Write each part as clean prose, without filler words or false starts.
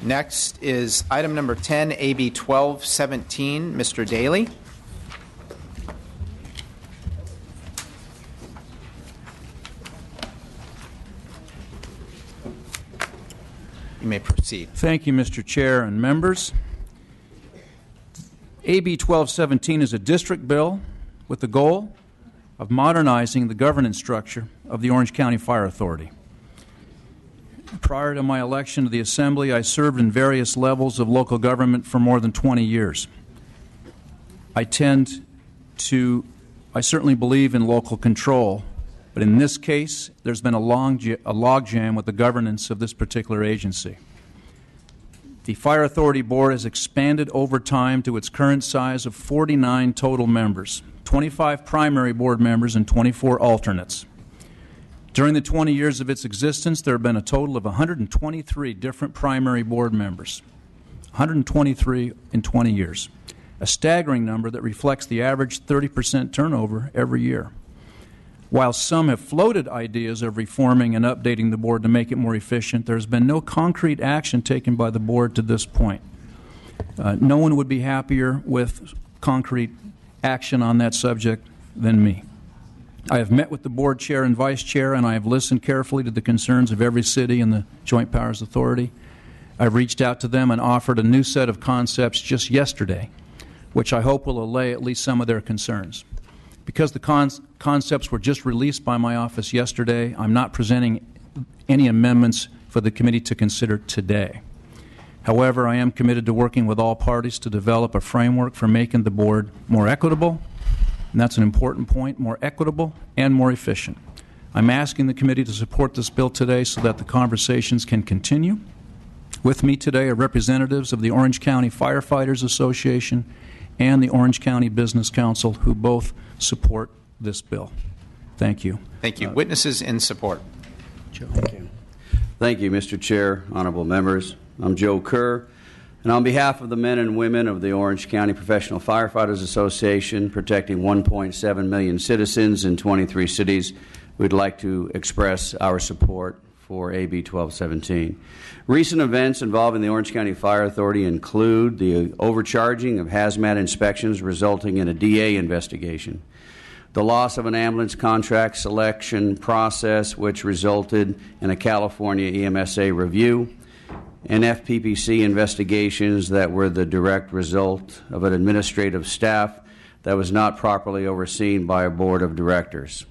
Next is item number 10, AB 1217. Mr. Daly. You may proceed. Thank you, Mr. Chair and members. AB 1217 is a district bill with the goal of modernizing the governance structure of the Orange County Fire Authority. Prior to my election to the Assembly, I served in various levels of local government for more than 20 years. I certainly believe in local control, but in this case, there's been a logjam with the governance of this particular agency. The Fire Authority Board has expanded over time to its current size of 49 total members, 25 primary board members and 24 alternates. During the 20 years of its existence, there have been a total of 123 different primary board members, 123 in 20 years, a staggering number that reflects the average 30% turnover every year. While some have floated ideas of reforming and updating the board to make it more efficient, there has been no concrete action taken by the board to this point. No one would be happier with concrete action on that subject than me. I have met with the board chair and vice chair, and I have listened carefully to the concerns of every city in the Joint Powers Authority. I've reached out to them and offered a new set of concepts just yesterday, which I hope will allay at least some of their concerns. Because the concepts were just released by my office yesterday, I'm not presenting any amendments for the committee to consider today. However, I am committed to working with all parties to develop a framework for making the board more equitable, and that's an important point, more equitable and more efficient. I'm asking the committee to support this bill today so that the conversations can continue. With me today are representatives of the Orange County Firefighters Association and the Orange County Business Council, who both support this bill. Thank you. Thank you. Witnesses in support. Joe. Thank you, Mr. Chair, honorable members. I'm Joe Kerr, and on behalf of the men and women of the Orange County Professional Firefighters Association, protecting 1.7 million citizens in 23 cities, we'd like to express our support for AB 1217. Recent events involving the Orange County Fire Authority include the overcharging of hazmat inspections resulting in a DA investigation, the loss of an ambulance contract selection process which resulted in a California EMSA review, and FPPC investigations that were the direct result of an administrative staff that was not properly overseen by a board of directors.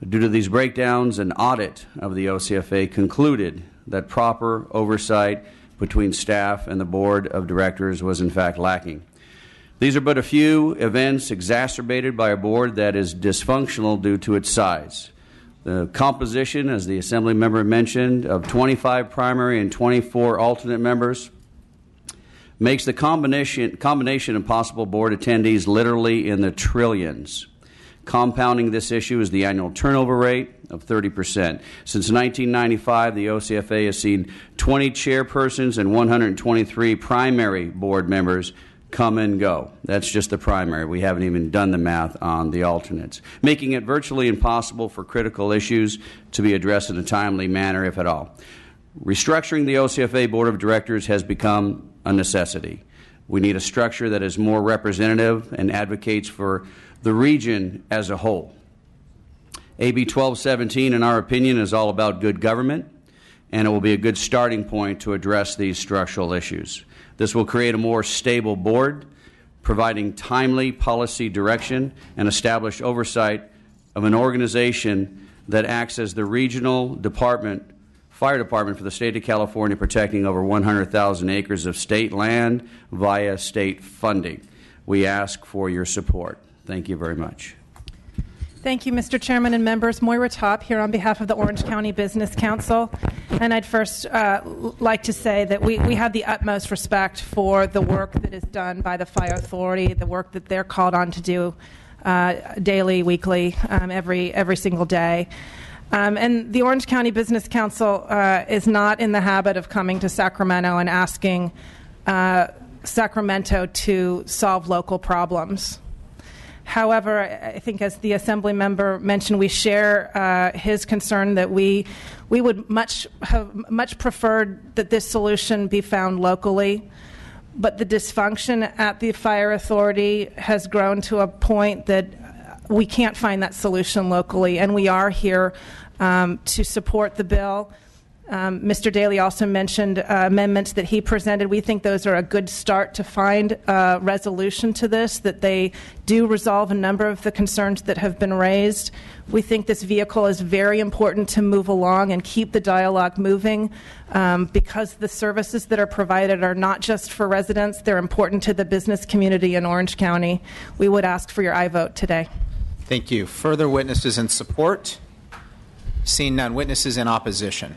Due to these breakdowns, an audit of the OCFA concluded that proper oversight between staff and the board of directors was in fact lacking. These are but a few events exacerbated by a board that is dysfunctional due to its size. The composition, as the Assembly member mentioned, of 25 primary and 24 alternate members makes the combination of possible board attendees literally in the trillions. Compounding this issue is the annual turnover rate of 30%. Since 1995, the OCFA has seen 20 chairpersons and 123 primary board members come and go. That's just the primary. We haven't even done the math on the alternates, making it virtually impossible for critical issues to be addressed in a timely manner, if at all. Restructuring the OCFA Board of Directors has become a necessity. We need a structure that is more representative and advocates for the region as a whole. AB 1217, in our opinion, is all about good government, and it will be a good starting point to address these structural issues. This will create a more stable board, providing timely policy direction and establish oversight of an organization that acts as the regional fire department for the state of California, protecting over 100,000 acres of state land via state funding. We ask for your support. Thank you very much. Thank you, Mr. Chairman and members. Moira Top here on behalf of the Orange County Business Council. And I'd first like to say that we have the utmost respect for the work that is done by the Fire Authority, the work that they're called on to do daily, weekly, every single day. And the Orange County Business Council is not in the habit of coming to Sacramento and asking Sacramento to solve local problems. However, I think as the Assembly member mentioned, we share his concern that we would have much preferred that this solution be found locally. But the dysfunction at the fire authority has grown to a point that we can't find that solution locally, and we are here to support the bill. Mr. Daly also mentioned amendments that he presented. We think those are a good start to find a resolution to this, that they do resolve a number of the concerns that have been raised. We think this vehicle is very important to move along and keep the dialogue moving because the services that are provided are not just for residents, they're important to the business community in Orange County. We would ask for your aye vote today. Thank you. Further witnesses in support? Seeing none. Witnesses in opposition?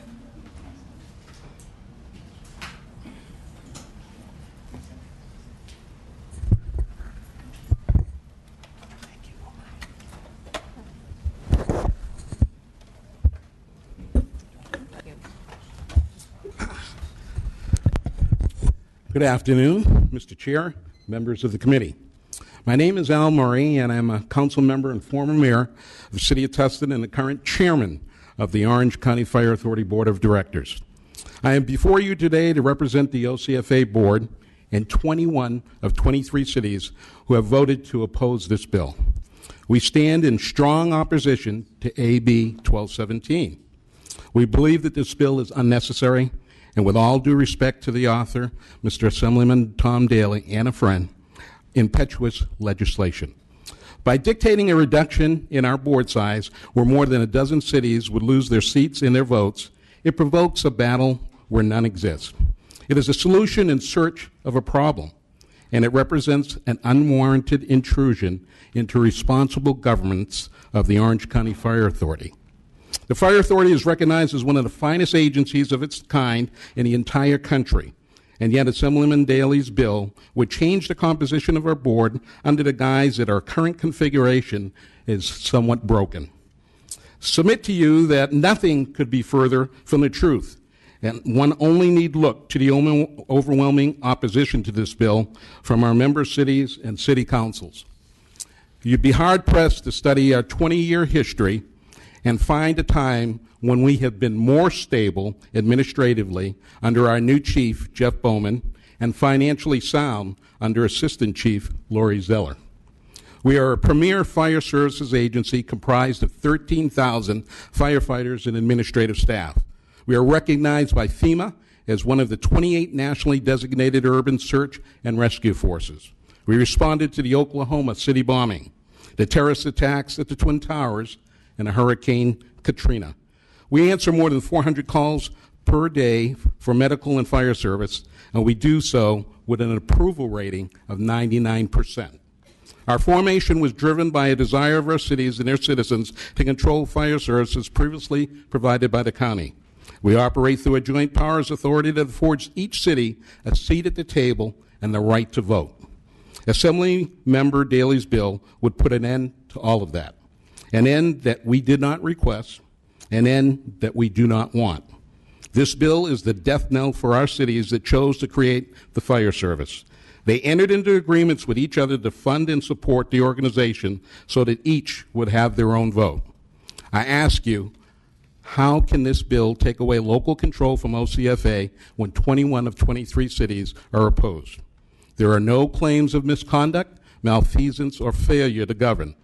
Good afternoon, Mr. Chair, members of the committee. My name is Al Murray, and I'm a council member and former mayor of the City of Tustin and the current chairman of the Orange County Fire Authority Board of Directors. I am before you today to represent the OCFA Board and 21 of 23 cities who have voted to oppose this bill. We stand in strong opposition to AB 1217. We believe that this bill is unnecessary, and with all due respect to the author, Mr. Assemblyman Tom Daly, and a friend, impetuous legislation. By dictating a reduction in our board size, where more than a dozen cities would lose their seats and their votes, it provokes a battle where none exists. It is a solution in search of a problem, and it represents an unwarranted intrusion into responsible governance of the Orange County Fire Authority. The Fire Authority is recognized as one of the finest agencies of its kind in the entire country, and yet Assemblyman Daly's bill would change the composition of our board under the guise that our current configuration is somewhat broken. Submit to you that nothing could be further from the truth, and one only need look to the overwhelming opposition to this bill from our member cities and city councils. You'd be hard-pressed to study our 20-year history and find a time when we have been more stable administratively under our new chief, Jeff Bowman, and financially sound under Assistant Chief Lori Zeller. We are a premier fire services agency comprised of 13,000 firefighters and administrative staff. We are recognized by FEMA as one of the 28 nationally designated urban search and rescue forces. We responded to the Oklahoma City bombing, the terrorist attacks at the Twin Towers, and Hurricane Katrina. We answer more than 400 calls per day for medical and fire service, and we do so with an approval rating of 99%. Our formation was driven by a desire of our cities and their citizens to control fire services previously provided by the county. We operate through a joint powers authority that affords each city a seat at the table and the right to vote. Assembly Member Daly's bill would put an end to all of that. An end that we did not request, an end that we do not want. This bill is the death knell for our cities that chose to create the fire service. They entered into agreements with each other to fund and support the organization so that each would have their own vote. I ask you, how can this bill take away local control from OCFA when 21 of 23 cities are opposed? There are no claims of misconduct, malfeasance, or failure to govern.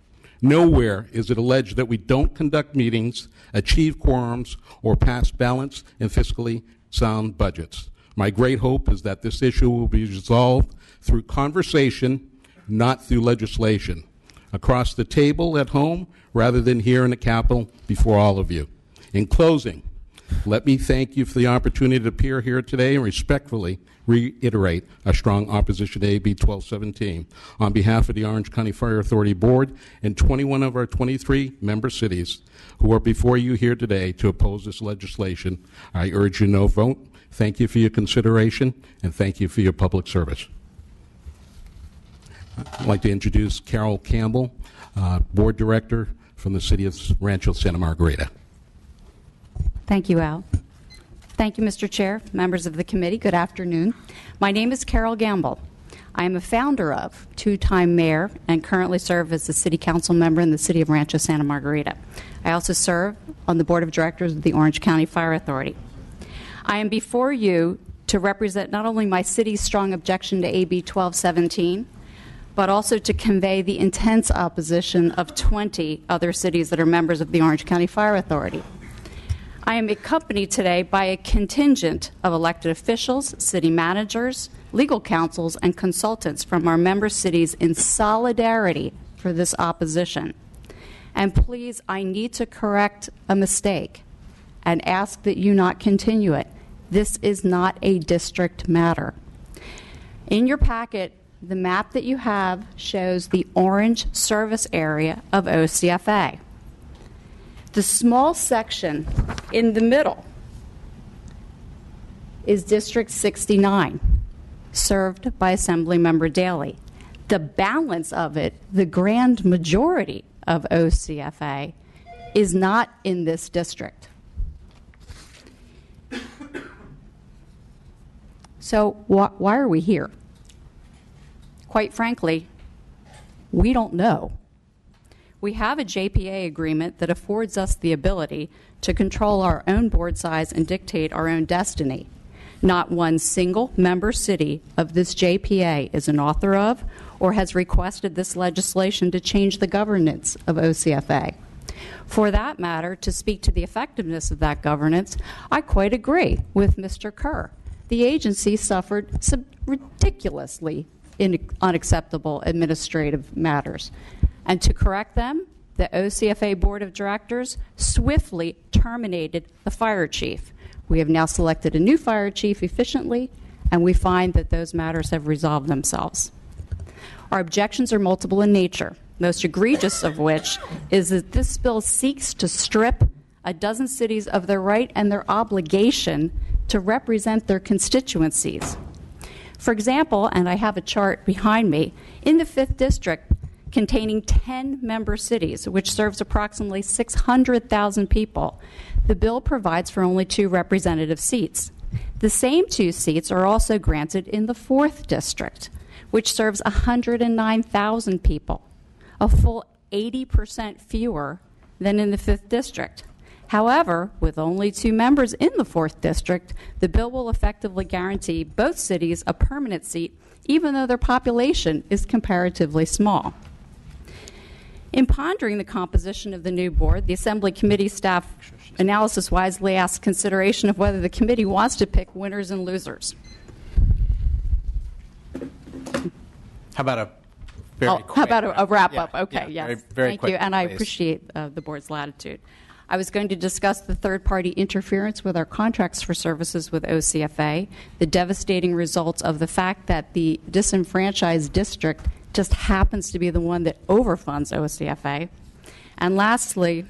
Nowhere is it alleged that we don't conduct meetings, achieve quorums, or pass balanced and fiscally sound budgets. My great hope is that this issue will be resolved through conversation, not through legislation, across the table at home rather than here in the Capitol before all of you. In closing, let me thank you for the opportunity to appear here today and respectfully reiterate a strong opposition to AB 1217 on behalf of the Orange County Fire Authority Board and 21 of our 23 member cities who are before you here today to oppose this legislation. I urge you no vote. Thank you for your consideration, and thank you for your public service. I'd like to introduce Carol Campbell, Board Director from the City of Rancho Santa Margarita. Thank you, Al. Thank you, Mr. Chair, members of the committee. Good afternoon. My name is Carol Gamble. I am a founder of, two-time mayor, and currently serve as a city council member in the city of Rancho Santa Margarita. I also serve on the board of directors of the Orange County Fire Authority. I am before you to represent not only my city's strong objection to AB 1217, but also to convey the intense opposition of 20 other cities that are members of the Orange County Fire Authority. I am accompanied today by a contingent of elected officials, city managers, legal counsels, and consultants from our member cities in solidarity for this opposition. And please, I need to correct a mistake and ask that you not continue it. This is not a district matter. In your packet, the map that you have shows the orange service area of OCFA. The small section in the middle is District 69, served by Assemblymember Daley. The balance of it, the grand majority of OCFA, is not in this district. So why are we here? Quite frankly, we don't know. We have a JPA agreement that affords us the ability to control our own board size and dictate our own destiny. Not one single member city of this JPA is an author of or has requested this legislation to change the governance of OCFA. For that matter, to speak to the effectiveness of that governance, I quite agree with Mr. Kerr. The agency suffered some ridiculously unacceptable administrative matters. And to correct them, the OCFA Board of Directors swiftly terminated the fire chief. We have now selected a new fire chief efficiently, and we find that those matters have resolved themselves. Our objections are multiple in nature, most egregious of which is that this bill seeks to strip a dozen cities of their right and their obligation to represent their constituencies. For example, and I have a chart behind me, in the 5th District, containing 10 member cities, which serves approximately 600,000 people, the bill provides for only 2 representative seats. The same 2 seats are also granted in the 4th District, which serves 109,000 people, a full 80% fewer than in the 5th District. However, with only 2 members in the 4th District, the bill will effectively guarantee both cities a permanent seat, even though their population is comparatively small. In pondering the composition of the new board, the Assembly Committee staff analysis wisely asked consideration of whether the committee wants to pick winners and losers. How about a very quick How about a wrap-up? Yeah, Okay, yeah, yes. very Thank quick, you, and I please. appreciate the board's latitude. I was going to discuss the third-party interference with our contracts for services with OCFA, the devastating results of the fact that the disenfranchised district just happens to be the one that overfunds OCFA. And lastly,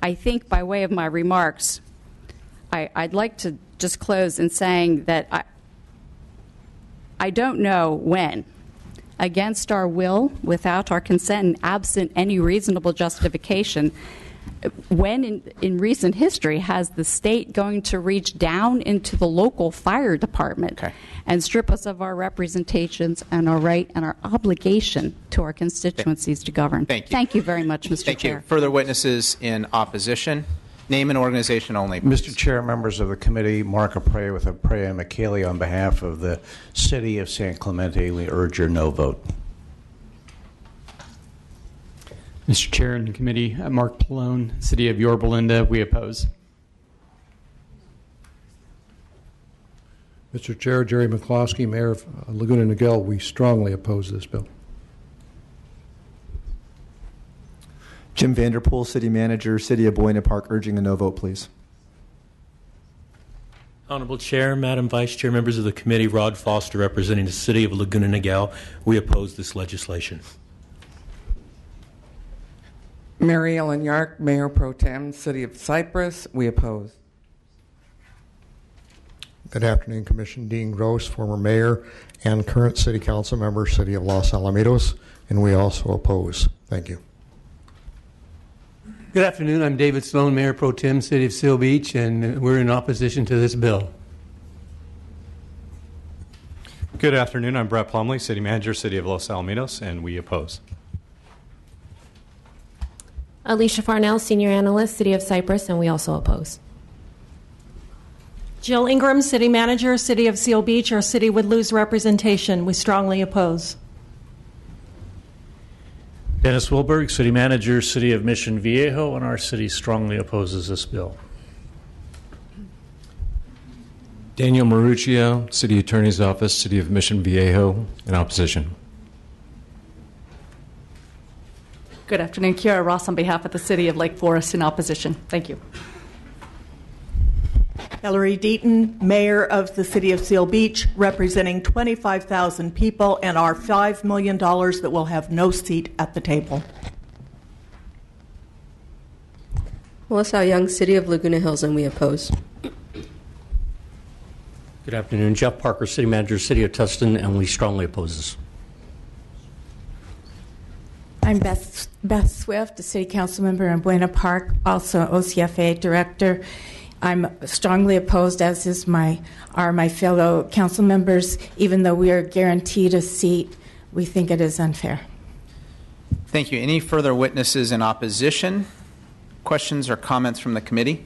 I think by way of my remarks, I'd like to just close in saying that I don't know when, against our will, without our consent, and absent any reasonable justification, when in recent history has the state going to reach down into the local fire department and strip us of our representations and our right and our obligation to our constituencies to govern? Thank you. Thank you very much, Mr. Thank Chair. you. Further witnesses in opposition? Name and organization only, please. Mr. Chair, members of the committee, Mark Aprea with Aprea and McKaylee on behalf of the City of San Clemente, we urge your no vote. Mr. Chair and the committee, Mark Pallone, City of Yorba Linda, we oppose. Mr. Chair, Jerry McCloskey, Mayor of Laguna Niguel, we strongly oppose this bill. Jim Vanderpool, City Manager, City of Buena Park, urging a no vote, please. Honorable Chair, Madam Vice Chair, members of the committee, Rod Foster representing the City of Laguna Niguel, we oppose this legislation. Mary Ellen Yark, Mayor Pro Tem, City of Cypress, we oppose. Good afternoon, Commission. Dean Gross, former mayor and current city council member, City of Los Alamitos, and we also oppose. Thank you. Good afternoon. I'm David Sloan, Mayor Pro Tem, City of Seal Beach, and we're in opposition to this bill. Good afternoon. I'm Brett Plumley, City Manager, City of Los Alamitos, and we oppose. Alicia Farnell, Senior Analyst, City of Cypress, and we also oppose. Jill Ingram, City Manager, City of Seal Beach. Our city would lose representation. We strongly oppose. Dennis Wilberg, City Manager, City of Mission Viejo, and our city strongly opposes this bill. Daniel Maruccio, City Attorney's Office, City of Mission Viejo, in opposition. Good afternoon. Kiara Ross on behalf of the City of Lake Forest in opposition. Thank you. Hillary Deaton, Mayor of the City of Seal Beach, representing 25,000 people and our $5 million that will have no seat at the table. Melissa Young, City of Laguna Hills, and we oppose. Good afternoon. Jeff Parker, City Manager, City of Tustin, and we strongly oppose this. I'm Beth Swift, a City Council Member in Buena Park, also OCFA Director. I'm strongly opposed, as are my fellow council members. Even though we are guaranteed a seat, we think it is unfair. Thank you. Any further witnesses in opposition? Questions or comments from the committee?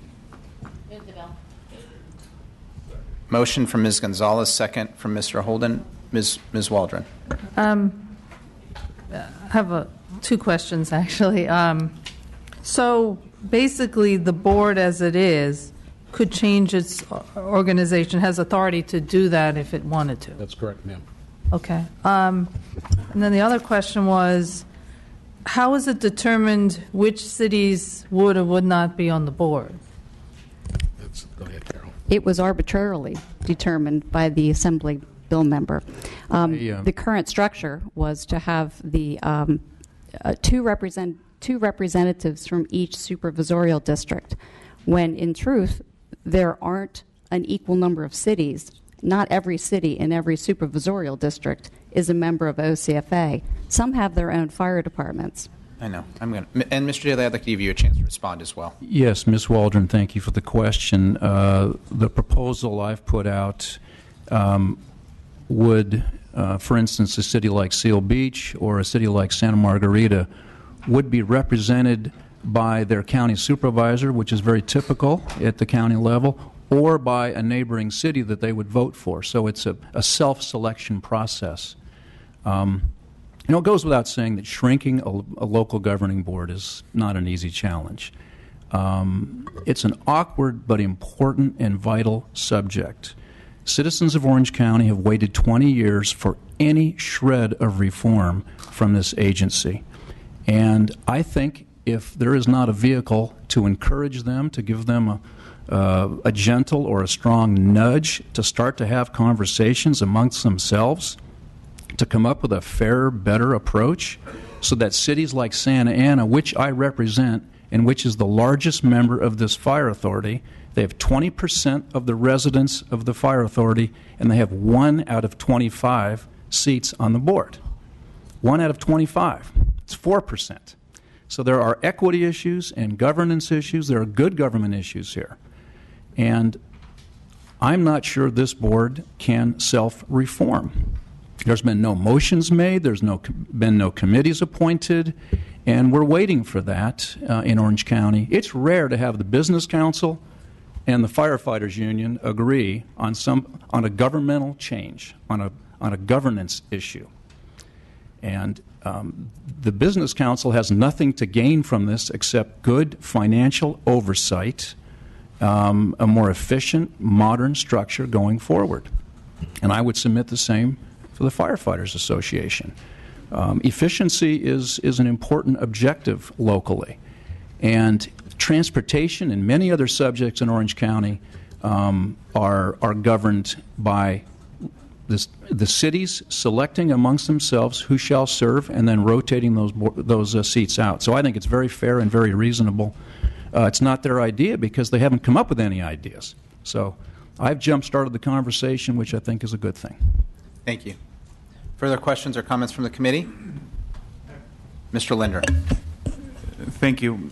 Motion from Ms. Gonzalez, second from Mr. Holden. Ms. Waldron. I have two questions, actually. So basically, the board as it is could change its organization, has authority to do that if it wanted to. That's correct, ma'am. Okay. And then the other question was, how is it determined which cities would or would not be on the board? Go ahead, Carol. It was arbitrarily determined by the Assembly bill member. The current structure was to have the two representatives from each supervisorial district, when in truth there aren't an equal number of cities. Not every city in every supervisorial district is a member of OCFA. Some have their own fire departments. I know. And Mr. Daly, I'd like to give you a chance to respond as well. Yes, Ms. Waldron, thank you for the question. The proposal I've put out would, for instance, a city like Seal Beach or a city like Santa Margarita would be represented by their county supervisor, which is very typical at the county level, or by a neighboring city that they would vote for. So it's a self-selection process. It goes without saying that shrinking a local governing board is not an easy challenge. It's an awkward but important and vital subject. Citizens of Orange County have waited 20 years for any shred of reform from this agency. And I think if there is not a vehicle to encourage them, to give them a gentle or a strong nudge to start to have conversations amongst themselves, to come up with a fairer, better approach so that cities like Santa Ana, which I represent and which is the largest member of this fire authority, they have 20% of the residents of the fire authority, and they have 1 out of 25 seats on the board. 1 out of 25. It's 4%. So there are equity issues and governance issues. There are good government issues here. And I'm not sure this board can self-reform. There's been no motions made. There's been no committees appointed. And we're waiting for that in Orange County. It's rare to have the Business Council and the Firefighters Union agree on a governmental change, on a governance issue. And the Business Council has nothing to gain from this except good financial oversight, a more efficient, modern structure going forward. And I would submit the same for the Firefighters Association. Efficiency is an important objective locally. And transportation and many other subjects in Orange County are governed by the cities selecting amongst themselves who shall serve and then rotating those seats out. So I think it's very fair and very reasonable. It's not their idea because they haven't come up with any ideas. So I've jump-started the conversation, which I think is a good thing. Thank you. Further questions or comments from the committee? Mr. Linder. Thank you.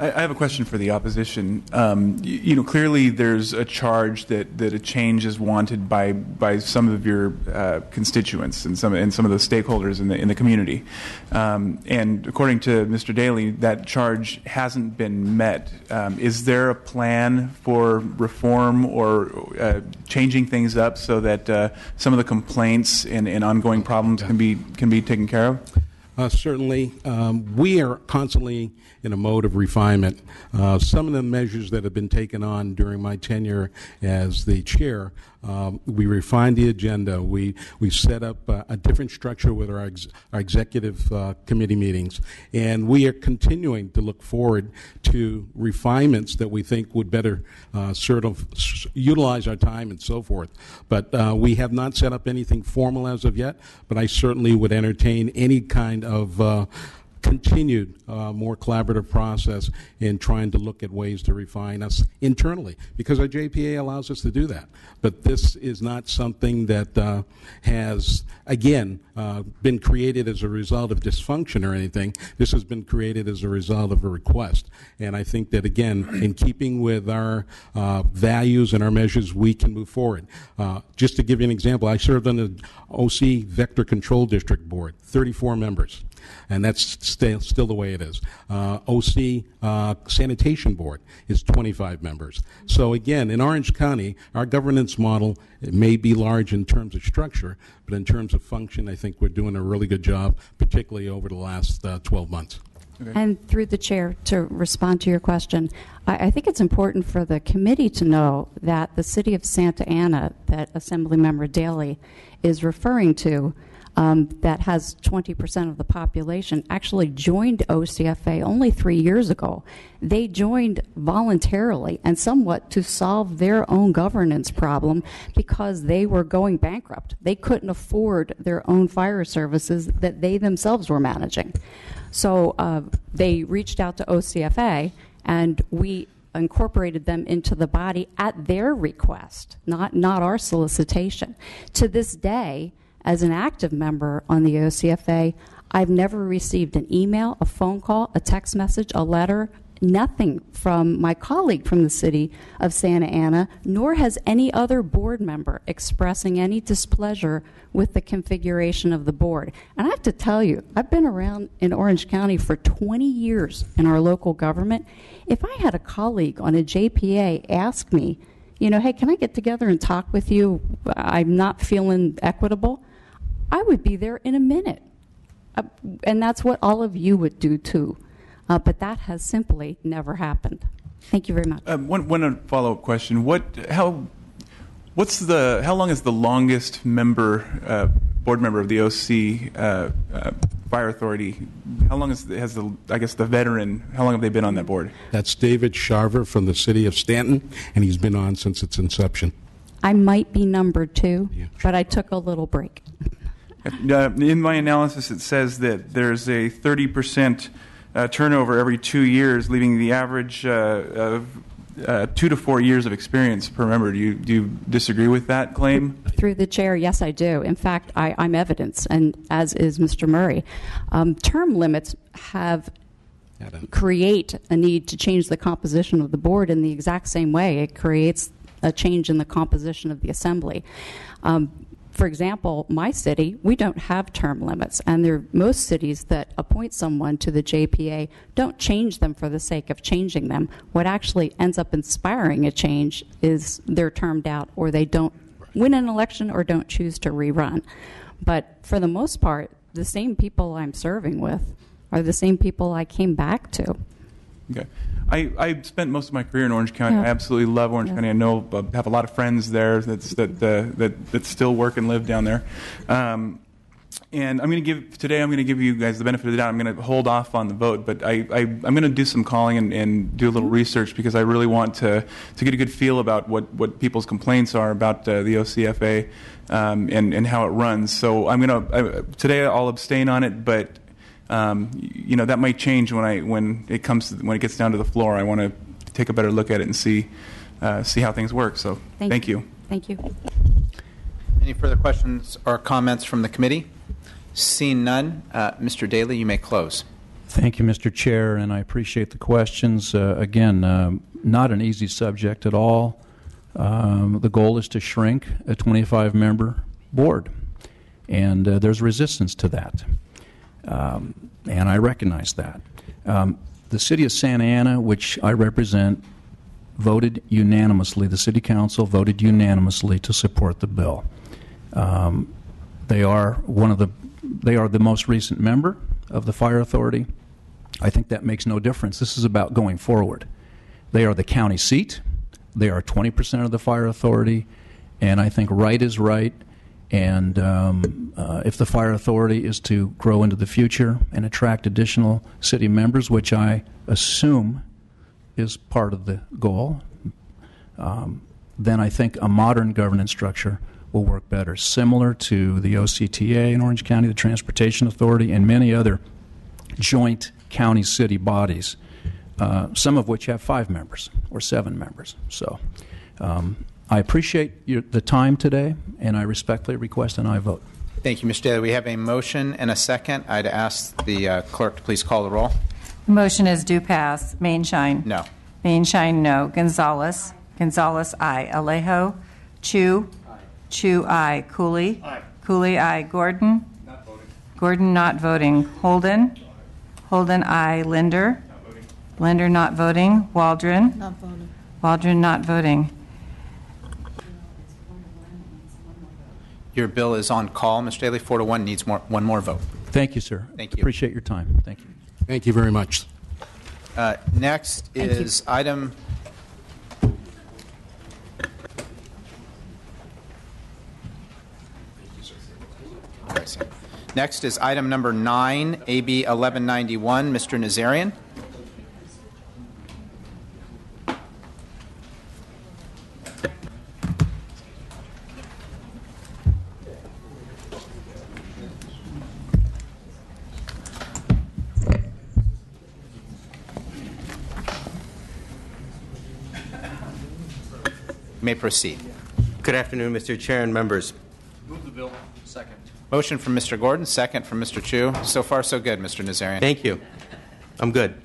I have a question for the opposition. Clearly there's a charge that a change is wanted by some of your constituents and some of the stakeholders in the community. And according to Mr. Daly, that charge hasn't been met. Is there a plan for reform or changing things up so that some of the complaints and ongoing problems can be taken care of? Certainly. We are constantly in a mode of refinement. Some of the measures that have been taken on during my tenure as the chair, we refined the agenda. We set up a different structure with our executive committee meetings, and we are continuing to look forward to refinements that we think would better sort of utilize our time and so forth. But we have not set up anything formal as of yet, but I certainly would entertain any kind of continued, more collaborative process in trying to look at ways to refine us internally, because our JPA allows us to do that. But this is not something that has, again, been created as a result of dysfunction or anything. This has been created as a result of a request. And I think that, again, in keeping with our values and our measures, we can move forward. Just to give you an example, I served on the OC Vector Control District Board, 34 members. And that's still the way it is. OC Sanitation Board is 25 members. So again, in Orange County, our governance model, it may be large in terms of structure, but in terms of function, I think we're doing a really good job, particularly over the last 12 months. Okay. And through the chair, to respond to your question, I think it's important for the committee to know that the city of Santa Ana that Assemblymember Daly is referring to, that has 20% of the population, actually joined OCFA only 3 years ago. They joined voluntarily and somewhat to solve their own governance problem because they were going bankrupt. They couldn't afford their own fire services that they themselves were managing. So they reached out to OCFA, and we incorporated them into the body at their request, not our solicitation. To this day, as an active member on the OCFA, I've never received an email, a phone call, a text message, a letter, nothing from my colleague from the city of Santa Ana, nor has any other board member expressing any displeasure with the configuration of the board. And I have to tell you, I've been around in Orange County for 20 years in our local government. If I had a colleague on a JPA ask me, hey, can I get together and talk with you? I'm not feeling equitable. I would be there in a minute. And that's what all of you would do too. But that has simply never happened. Thank you very much. One follow-up question. How long is the longest board member of the OC Fire Authority? How long has the veteran, how long have they been on that board? That's David Sharver from the city of Stanton, and he's been on since its inception. I might be number 2, but I took a little break. In my analysis, it says that there's a 30% turnover every 2 years, leaving the average of 2 to 4 years of experience per member. Do you disagree with that claim? Through the chair, yes, I do. In fact, I'm evidence, and as is Mr. Murray. Term limits create a need to change the composition of the board in the exact same way it creates a change in the composition of the assembly. For example, my city, we don't have term limits, and most cities that appoint someone to the JPA don't change them for the sake of changing them. What actually ends up inspiring a change is they're termed out, or they don't win an election or don't choose to rerun. But for the most part, the same people I'm serving with are the same people I came back to. Okay. I spent most of my career in Orange County. I absolutely love Orange County. I have a lot of friends there that still work and live down there. And I'm going to give you guys the benefit of the doubt. I'm going to hold off on the vote, but I'm going to do some calling and do a little research, because I really want to get a good feel about what people's complaints are about the OCFA and how it runs. So today I'll abstain on it, but that might change when it gets down to the floor. I want to take a better look at it and see how things work. So thank you. Thank you. Any further questions or comments from the committee? Seeing none, Mr. Daly, you may close. Thank you, Mr. Chair, and I appreciate the questions. Again, not an easy subject at all. The goal is to shrink a 25-member board, and there's resistance to that, and I recognize that. The City of Santa Ana, which I represent, voted unanimously. The City Council voted unanimously to support the bill. They are the most recent member of the Fire Authority. I think that makes no difference. This is about going forward. They are the county seat. They are 20% of the Fire Authority, and I think right is right. And if the Fire Authority is to grow into the future and attract additional city members, which I assume is part of the goal, then I think a modern governance structure will work better, similar to the OCTA in Orange County, the Transportation Authority, and many other joint county-city bodies, some of which have 5 members or 7 members. So I appreciate the time today, and I respectfully request an aye vote. Thank you, Mr. Daly. We have a motion and a second. I'd ask the clerk to please call the roll. The motion is do pass. Mainshine. No. Mainshine, no. Gonzalez. Gonzalez, aye. Alejo. Chu. Chu, aye. Cooley. Aye. Cooley, aye. Gordon. Not voting. Gordon, not voting. Holden. Holden, aye. Linder. Not voting. Linder, not voting. Waldron. Not voting. Waldron, not voting. Your bill is on call, Mr. Daly. 4-1 needs one more vote. Thank you, sir. Thank you. Appreciate your time. Thank you. Thank you very much. Next is item. Next is item number 9, AB 1191. Mr. Nazarian. You may proceed. Good afternoon, Mr. Chair and members. Move the bill. Second. Motion from Mr. Gordon, second from Mr. Chu. So far, so good, Mr. Nazarian. Thank you. I'm good.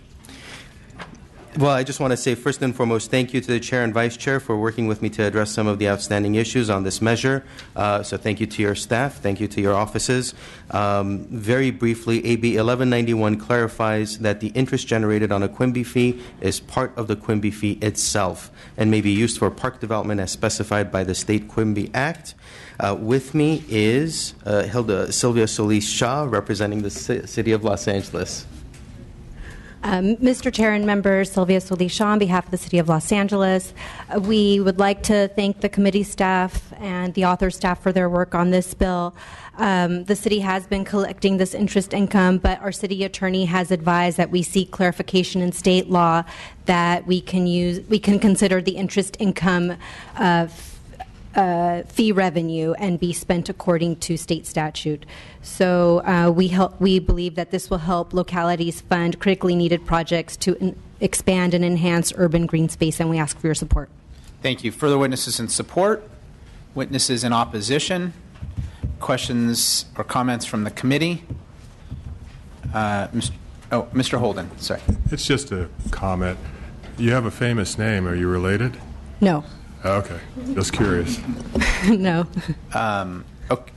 Well, I just want to say first and foremost, thank you to the Chair and Vice Chair for working with me to address some of the outstanding issues on this measure. So thank you to your staff. Thank you to your offices. Very briefly, AB 1191 clarifies that the interest generated on a Quimby fee is part of the Quimby fee itself and may be used for park development as specified by the State Quimby Act. With me is Sylvia Solis-Shaw, representing the City of Los Angeles. Mr. Chair and members, Sylvia Solis-Shaw on behalf of the City of Los Angeles. We would like to thank the committee staff and the author staff for their work on this bill. The city has been collecting this interest income, but our city attorney has advised that we seek clarification in state law that we can consider the interest income fee revenue and be spent according to state statute. So we believe that this will help localities fund critically needed projects to expand and enhance urban green space, and we ask for your support. Thank you. Further witnesses in support? Witnesses in opposition? Questions or comments from the committee? Mr. Holden, sorry. It's just a comment. You have a famous name. Are you related? No. Okay. Just curious. No.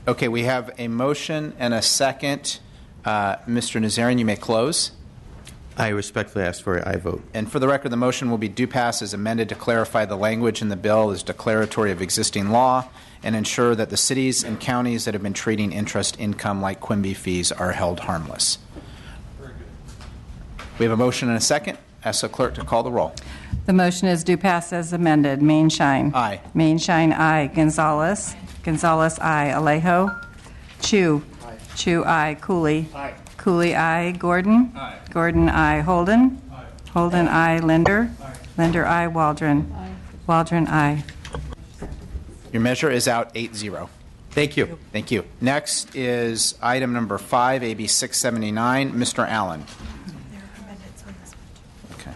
Okay, we have a motion and a second. Mr. Nazarian, you may close. I respectfully ask for an aye vote. And for the record, the motion will be do pass as amended to clarify the language in the bill as declaratory of existing law and ensure that the cities and counties that have been treating interest income like Quimby fees are held harmless. We have a motion and a second. Ask the clerk to call the roll. The motion is do pass as amended. Mainshine. Aye. Mainshine, aye. Gonzalez. Gonzalez, aye. Alejo. Chu. Aye. Chu, aye. Cooley. Aye. Cooley, aye. Gordon. Aye. Gordon, aye. Holden. Aye. Holden, aye. Linder. Aye. Linder, aye. Waldron. Aye. Waldron, aye. Your measure is out 8-0. Thank you. Thank you. Next is item number 5, AB 679. Mr. Allen. Okay.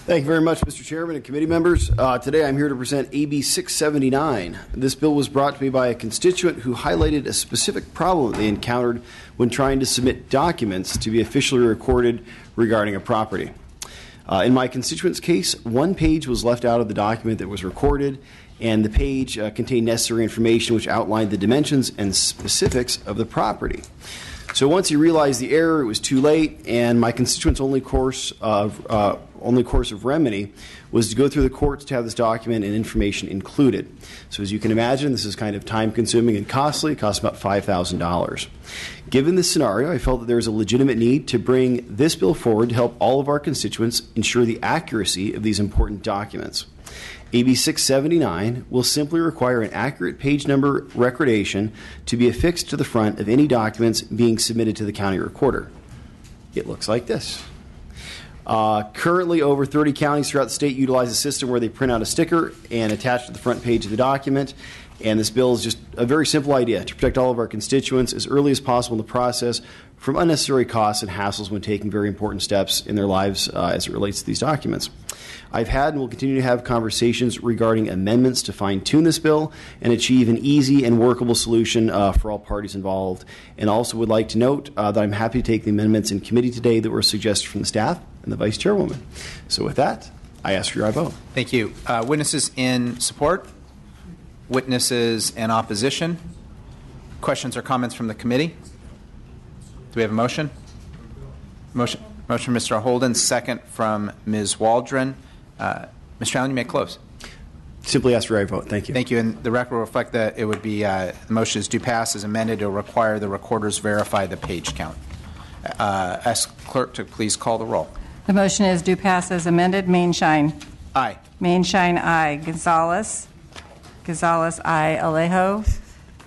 Thank you very much, Mr. Chairman and committee members. Today I'm here to present AB 679. This bill was brought to me by a constituent who highlighted a specific problem that they encountered when trying to submit documents to be officially recorded regarding a property. In my constituent's case, one page was left out of the document that was recorded, and the page contained necessary information which outlined the dimensions and specifics of the property. So once he realized the error, it was too late, and my constituent's only course of remedy was to go through the courts to have this document and information included. So as you can imagine, this is kind of time-consuming and costly. It costs about $5,000. Given this scenario, I felt that there is a legitimate need to bring this bill forward to help all of our constituents ensure the accuracy of these important documents. AB 679 will simply require an accurate page number recordation to be affixed to the front of any documents being submitted to the county recorder. It looks like this. Currently, over 30 counties throughout the state utilize a system where they print out a sticker and attach to the front page of the document. And this bill is just a very simple idea to protect all of our constituents as early as possible in the process from unnecessary costs and hassles when taking very important steps in their lives as it relates to these documents. I've had and will continue to have conversations regarding amendments to fine-tune this bill and achieve an easy and workable solution for all parties involved. And also would like to note that I'm happy to take the amendments in committee today that were suggested from the staff and the Vice Chairwoman. So with that, I ask for your vote. Thank you. Witnesses in support? Witnesses in opposition? Questions or comments from the committee? Do we have a motion? Motion, Mr. Holden. Second from Ms. Waldron. Mr. Allen, you may close. Simply ask for your vote. Thank you. Thank you. And the record will reflect that it would be the motion is do pass as amended. It will require the recorders verify the page count. Ask clerk to please call the roll. The motion is do pass as amended. Mainshine. Aye. Mainshine, aye. Gonzalez. Gonzalez, aye. Alejo.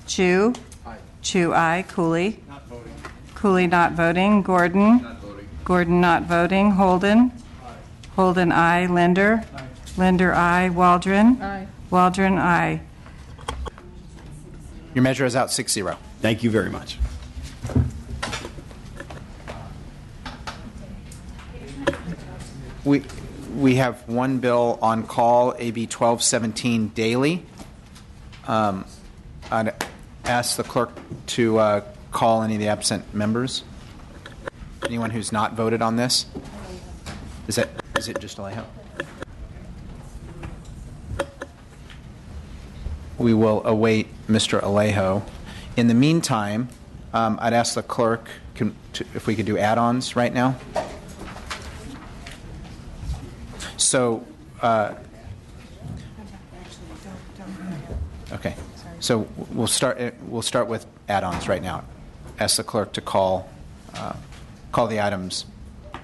Chu. Aye. Chu, aye. Cooley. Not voting. Cooley not voting. Gordon. Not voting. Gordon not voting. Holden. Aye. Holden, aye. Linder. Aye. Linder, aye. Waldron. Aye. Waldron, aye. Your measure is out 6-0. Thank you very much. We have one bill on call, AB 1217 daily. I'd ask the clerk to call any of the absent members. Anyone who's not voted on this? Is it just Alejo? We will await Mr. Alejo. In the meantime, I'd ask the clerk if we could do add-ons right now. So, okay. So we'll start with add-ons right now. Ask the clerk to call the items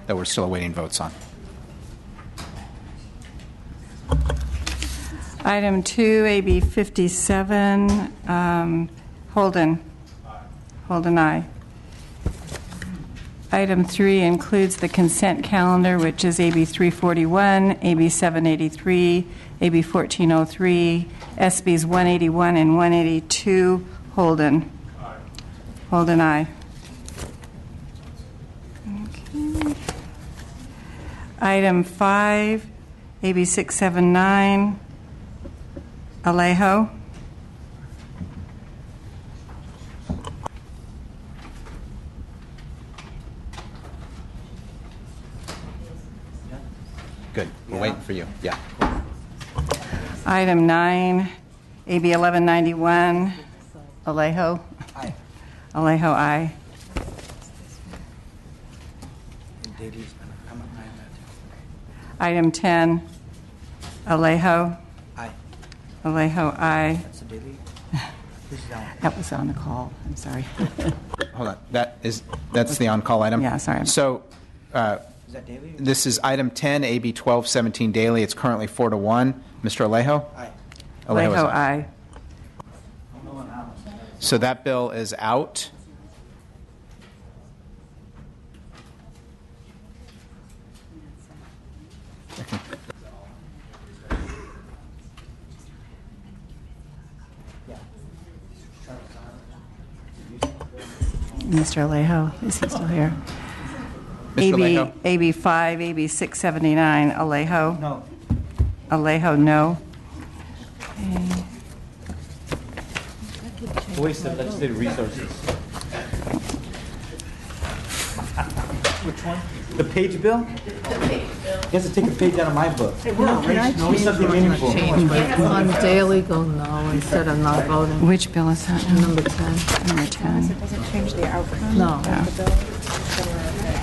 that we're still awaiting votes on. Item 2, AB 57, Holden. Holden, aye. Item 3 includes the consent calendar, which is AB 341, AB 783, AB 1403, SBs 181 and 182. Holden. Aye. Holden, aye. Okay. Item 5, AB 679, Alejo. Good. We're waiting for you. Yeah. Item 9, AB 1191, Alejo. Aye. Alejo, aye. Item 10, Alejo. Aye. Alejo, aye. That was on the call. I'm sorry. Hold on. That's the on-call item? Yeah, sorry. So this is item 10, AB 1217 daily. It's currently 4-1. Mr. Alejo? Aye. Alejo, aye. So that bill is out. Okay. Mr. Alejo, is he still here? Alejo? AB 5, AB 679, Alejo? No. Alejo, no. Okay. Waste of legislative resources. Which one? The page bill? You have to take a page out of my book. No, something meaningful. On daily, go no instead of not voting. Which bill is that? Number 10. Number 10. It doesn't change the outcome No. of the bill. So we're okay.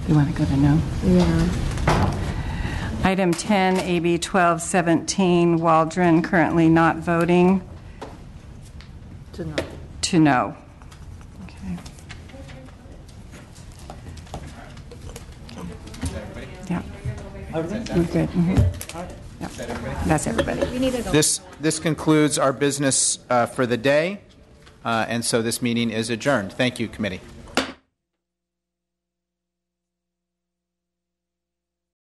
You want to go to no? Yeah. Item 10, AB 1217, Waldron, currently not voting. To no. To no. Okay. Yeah. We're good. Yep. That's everybody. This concludes our business for the day, and so this meeting is adjourned. Thank you, committee.